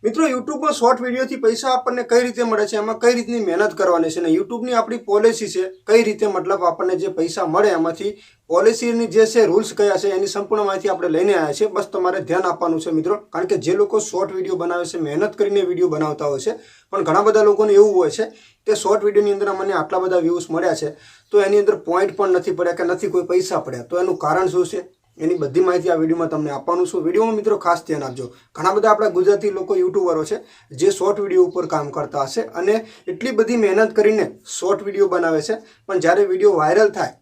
મિત્રો યુટ્યુબમાં શોર્ટ વિડીયોથી પૈસા આપણને કઈ રીતે મળે છે, એમાં કઈ રીતની મહેનત કરવાની છે, અને યુટ્યુબની આપણી પોલિસી છે કઈ રીતે, મતલબ આપણને જે પૈસા મળે એમાંથી પોલિસીની જે છે રૂલ્સ કયા છે એની સંપૂર્ણ માહિતી આપણે લઈને આવ્યા છે. બસ તમારે ધ્યાન આપવાનું છે મિત્રો, કારણ કે જે લોકો શોર્ટ વિડીયો બનાવે છે, મહેનત કરીને વિડીયો બનાવતા હોય છે, પણ ઘણા બધા લોકોને એવું હોય છે કે શોર્ટ વિડીયોની અંદર મને આટલા બધા વ્યૂઝ મળ્યા છે તો એની અંદર પોઈન્ટ પણ નથી પડ્યા કે નથી કોઈ પૈસા પડ્યા, તો એનું કારણ શું છે એની બધી માહિતી આ વિડીયોમાં તમને આપવાનું છું. વિડીયોમાં મિત્રો ખાસ ધ્યાન આપજો. ઘણા બધા આપણા ગુજરાતી લોકો યુટ્યુબરો છે જે શોર્ટ વિડીયો ઉપર કામ કરતા હશે અને એટલી બધી મહેનત કરીને શોર્ટ વિડીયો બનાવે છે, પણ જ્યારે વિડીયો વાયરલ થાય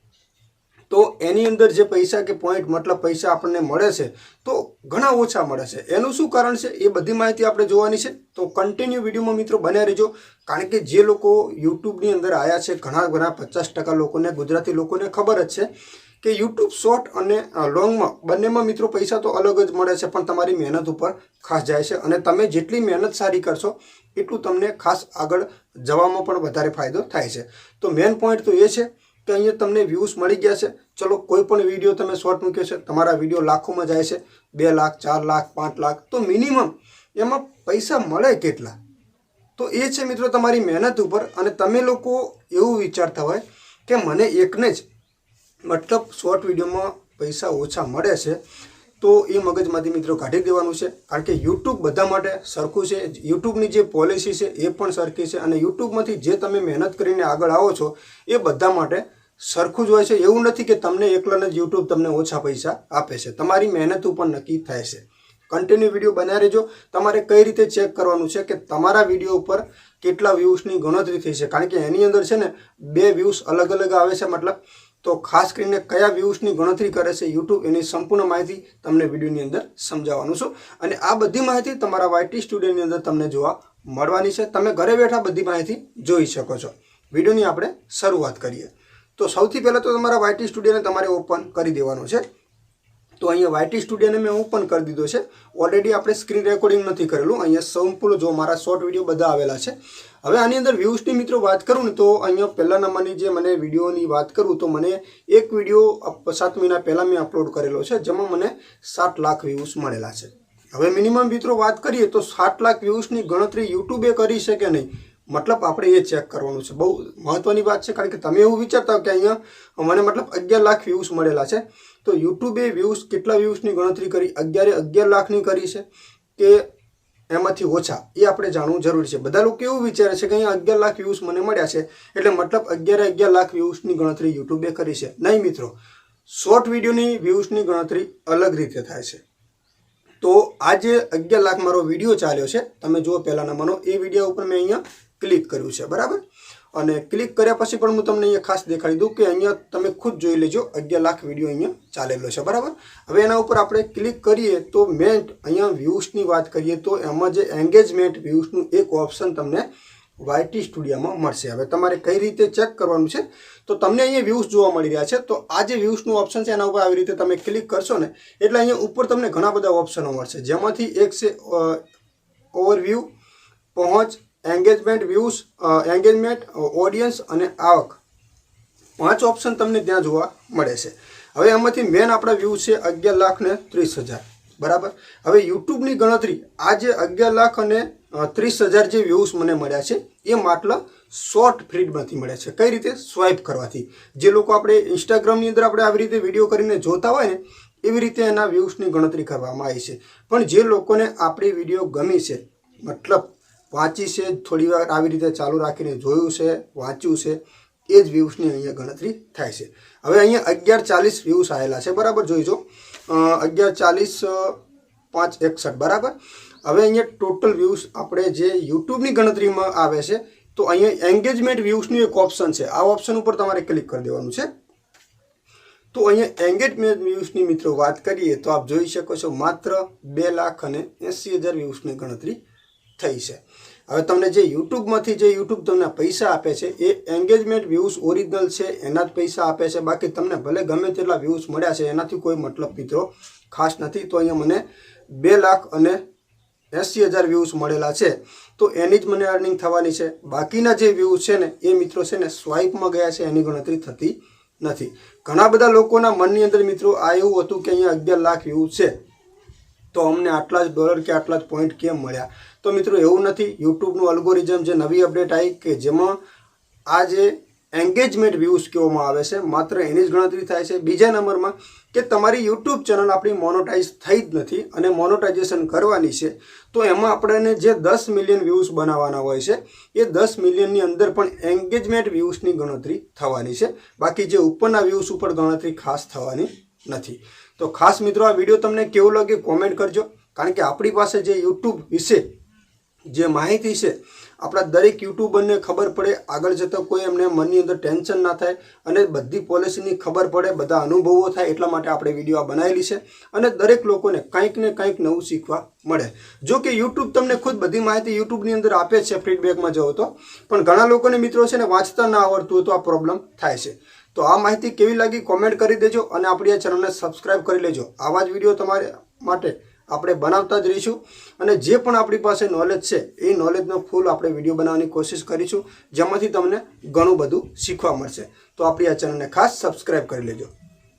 તો એની અંદર જે પૈસા કે પોઈન્ટ મતલબ પૈસા આપણને મળે છે તો ઘણા ઓછા મળે છે. એનું શું કારણ છે એ બધી માહિતી આપણે જોવાની છે, તો કન્ટિન્યુ વિડીયોમાં મિત્રો બન્યા રહેજો. કારણ કે જે લોકો યુટ્યુબની અંદર આવ્યા છે ઘણા 50% લોકોને, ગુજરાતી લોકોને ખબર જ છે કે યુટ્યુબ શોર્ટ અને લોંગમાં બંનેમાં મિત્રો પૈસા તો અલગ જ મળે છે, પણ તમારી મહેનત ઉપર ખાસ જાય છે અને તમે જેટલી મહેનત સારી કરશો એટલું તમને ખાસ આગળ જવામાં પણ વધારે ફાયદો થાય છે. તો મેઇન પોઈન્ટ તો એ છે કે અહીંયા તમને વ્યૂઝ મળી ગયા છે. ચલો કોઈ પણ વિડીયો તમે શોર્ટ મૂક્યો છે, તમારા વિડીયો લાખોમાં જાય છે, 2 લાખ 4 લાખ 5 લાખ, તો મિનિમમ એમાં પૈસા મળે કેટલા, તો એ છે મિત્રો તમારી મહેનત ઉપર. અને તમે લોકો એવું વિચારતા હોય કે મને એકને જ મતલબ શોર્ટ વિડીયોમાં પૈસા ઓછા મળે છે, તો એ મગજમાંથી મિત્રો કાઢી દેવાનું છે. કારણ કે યુટ્યુબ બધા માટે સરખું છે, યુટ્યુબની જે પોલિસી છે એ પણ સરખી છે, અને યુટ્યુબમાંથી જે તમે મહેનત કરીને આગળ આવો છો એ બધા માટે સરખું જ હોય છે. એવું નથી કે તમને એકલાને જ યુટ્યુબ તમને ઓછા પૈસા આપે છે, તમારી મહેનત ઉપર નક્કી થાય છે. કન્ટિન્યુ વિડીયો બનાવી રહેજો. તમારે કઈ રીતે ચેક કરવાનું છે કે તમારા વિડીયો ઉપર કેટલા વ્યૂઝની ગણતરી થઈ છે, કારણ કે એની અંદર છે ને 2 વ્યૂઝ અલગ અલગ આવે છે મતલબ, તો ખાસ કરીને કયા વ્યૂઝની ગણતરી કરે છે યુટ્યુબ એની સંપૂર્ણ માહિતી તમને વિડીયોની અંદર સમજાવવાનું છું. અને આ બધી માહિતી તમારા YT સ્ટુડિયોની અંદર તમને જોવા મળવાની છે. તમે ઘરે બેઠા બધી માહિતી જોઈ શકો છો. વિડીયોની આપણે શરૂઆત કરીએ. તો સૌથી પહેલાં તો તમારા YT સ્ટુડિયોને તમારે ઓપન કરી દેવાનું છે. તો અહીંયા YT સ્ટુડિયોને મેં ઓપન કરી દીધો છે. ઓલરેડી આપણે સ્ક્રીન રેકોર્ડિંગ નથી કરેલું. અહીંયા સંપૂર્ણ જો મારા શોર્ટ વિડીયો બધા આવેલા છે. હવે આની અંદર વ્યૂઝની મિત્રો વાત કરું ને તો અહીંયા પહેલા નંબરની જે મને વિડીયોની વાત કરું તો મને એક વિડીયો 7 મહિના પહેલાં મેં અપલોડ કરેલો છે, જેમાં મને 7 લાખ વ્યૂઝ મળેલા છે. હવે મિનિમમ મિત્રો વાત કરીએ તો 7 લાખ વ્યૂઝની ગણતરી યુટ્યુબે કરી છે કે નહીં, મતલબ આપણે એ ચેક કરવાનું છે. બહુ મહત્વની વાત છે, કારણ કે તમે એવું વિચારતા હો કે અહીંયા મને મતલબ 11 લાખ વ્યૂઝ મળેલા છે, તો યુટ્યુબે વ્યૂઝ કેટલા વ્યૂઝની ગણતરી કરી, 11 લાખની કરી છે કે એમાંથી ઓછા, એ આપણે જાણવું જરૂરી છે. બધા લોકો એવું વિચારે છે કે અહીંયા 11 લાખ વ્યૂઝ મને મળ્યા છે એટલે મતલબ 11 લાખ વ્યૂઝની ગણતરી યુટ્યુબે કરી છે. નહીં મિત્રો, શોર્ટ વિડીયોની વ્યૂઝની ગણતરી અલગ રીતે થાય છે. તો આ જે 11 લાખ મારો વિડીયો ચાલ્યો છે, તમે જુઓ પહેલા નંબરનો, એ વિડીયો ઉપર મેં અહીંયા ક્લિક કર્યું છે, બરાબર. અને ક્લિક કર્યા પછી પણ હું તમને અહીંયા ખાસ દેખાડી દઉં કે અહીંયા તમે ખુદ જોઈ લેજો 11 લાખ વિડીયો અહીંયા ચાલેલો છે, બરાબર. હવે એના ઉપર આપણે ક્લિક કરીએ તો મેં અહીંયા વ્યૂઝની વાત કરીએ તો એમાં જે એન્ગેજમેન્ટ વ્યૂઝનું એક ઓપ્શન તમને YT સ્ટુડિયોમાં મળશે. હવે તમારે કઈ રીતે ચેક કરવાનું છે, તો તમને અહીંયા વ્યૂઝ જોવા મળી રહ્યા છે. તો આ જે વ્યૂઝનું ઓપ્શન છે એના ઉપર આવી રીતે તમે ક્લિક કરશો ને એટલે અહીંયા ઉપર તમને ઘણા બધા ઓપ્શનો મળશે, જેમાંથી એક છે ઓવરવ્યૂ, પહોંચ, એન્ગેજમેન્ટ, વ્યૂઝ, એન્ગેજમેન્ટ, ઓડિયન્સ અને આવક. 5 ઓપ્શન તમને ત્યાં જોવા મળે છે. હવે એમાંથી મેન આપણા વ્યૂઝ છે 11,30,000, બરાબર. હવે યુટ્યુબની ગણતરી આ જે 11,30,000 જે વ્યૂઝ મને મળ્યા છે એ માત્ર શોર્ટ ફીડમાંથી મળ્યા છે. કઈ રીતે? સ્વાઇપ કરવાથી. જે લોકો આપણે ઇન્સ્ટાગ્રામની અંદર આપણે આવી રીતે વિડીયો કરીને જોતા હોય ને એવી રીતે એના વ્યૂઝની ગણતરી કરવામાં આવી છે. પણ જે લોકોને આપણી વિડીયો ગમી છે, મતલબ વાંચી છે, થોડી વાર આવી રીતે ચાલુ રાખીને જોયું છે, વાંચ્યું છે, એ જ વ્યૂઝની અહીંયા ગણતરી થાય છે. હવે અહીંયા 1140 વ્યૂઝ આવેલા છે, બરાબર. જોઈજો 1140 561, બરાબર. હવે અહીંયા ટોટલ વ્યૂઝ આપણે જે યુટ્યુબની ગણતરીમાં આવે છે તો અહીંયા એન્ગેજમેન્ટ વ્યૂઝનું એક ઓપ્શન છે. આ ઓપ્શન ઉપર તમારે ક્લિક કરી દેવાનું છે. તો અહીંયા એન્ગેજમેન્ટ વ્યૂઝની મિત્રો વાત કરીએ તો આપ જોઈ શકો છો માત્ર 2,80,000 વ્યૂઝની ગણતરી થઈ છે. હવે તમને જે યુટ્યુબમાંથી જે યુટ્યુબ તમને પૈસા આપે છે એ એન્ગેજમેન્ટ વ્યૂઝ ઓરિજિનલ છે એના જ પૈસા આપે છે. બાકી તમને ભલે ગમે તેટલા વ્યૂઝ મળ્યા છે એનાથી કોઈ મતલબ મિત્રો ખાસ નથી. તો અહીંયા મને 2,80,000 વ્યૂઝ મળેલા છે તો એની જ મને અર્નિંગ થવાની છે. બાકીના જે વ્યૂઝ છે ને એ મિત્રો છે ને સ્વાઇપમાં ગયા છે, એની ગણતરી થતી નથી. ઘણા બધા લોકોના મનની અંદર મિત્રો આ એવું હતું કે અહીંયા 11 લાખ વ્યૂઝ છે તો અમને આટલા જ ડોલર કે આટલા જ પોઈન્ટ કેમ મળ્યા? તો મિત્રો એવું નથી. યુટ્યુબનું અલ્ગોરિઝમ જે નવી અપડેટ આવી કે જેમાં આ જે એન્ગેજમેન્ટ વ્યૂઝ કહેવામાં આવે છે માત્ર એની જ ગણતરી થાય છે. બીજા નંબરમાં કે તમારી યુટ્યુબ ચેનલ આપણી મોનોટાઈઝ થઈ જ નથી અને મોનોટાઇઝેશન કરવાની છે, તો એમાં આપણને જે 10 મિલિયન વ્યૂઝ બનાવવાના હોય છે એ 10 મિલિયનની અંદર પણ એન્ગેજમેન્ટ વ્યૂઝની ગણતરી થવાની છે. બાકી જે ઉપરના વ્યૂઝ ઉપર ગણતરી ખાસ થવાની નથી. તો ખાસ મિત્રો આ વિડીયો તમને કેવો લાગે કોમેન્ટ કરજો, કારણ કે આપણી પાસે જે યુટ્યુબ વિશે જે માહિતી છે આપણા દરેક યુટ્યુબરને ખબર પડે, આગળ જતાં કોઈ એમને મનની અંદર ટેન્શન ના થાય અને બધી પોલિસીની ખબર પડે, બધા અનુભવો થાય, એટલા માટે આપણે વિડીયો બનાવેલી છે અને દરેક લોકોને કંઈક ને કંઈક નવું શીખવા મળે. જો કે યુટ્યુબ તમને ખુદ બધી માહિતી યુટ્યુબની અંદર આપે છે ફીડબેકમાં જાઓ તો, પણ ઘણા લોકોને મિત્રો છે ને વાંચતા ના આવડતું હોય તો આ પ્રોબ્લેમ થાય છે. તો આ માહિતી કેવી લાગી કોમેન્ટ કરી દેજો અને આપણી આ ચેનલને સબસ્ક્રાઈબ કરી લેજો. આવા જ વિડીયો તમારે માટે આપણે બનાવતા જ રહીશું અને જે પણ આપણી પાસે નોલેજ છે એ નોલેજનો ફૂલ આપણે વિડીયો બનાવવાની કોશિશ કરીશું, જેમાંથી તમને ઘણું બધું શીખવા મળશે. તો આપણી આ ચેનલને ખાસ સબસ્ક્રાઈબ કરી લેજો.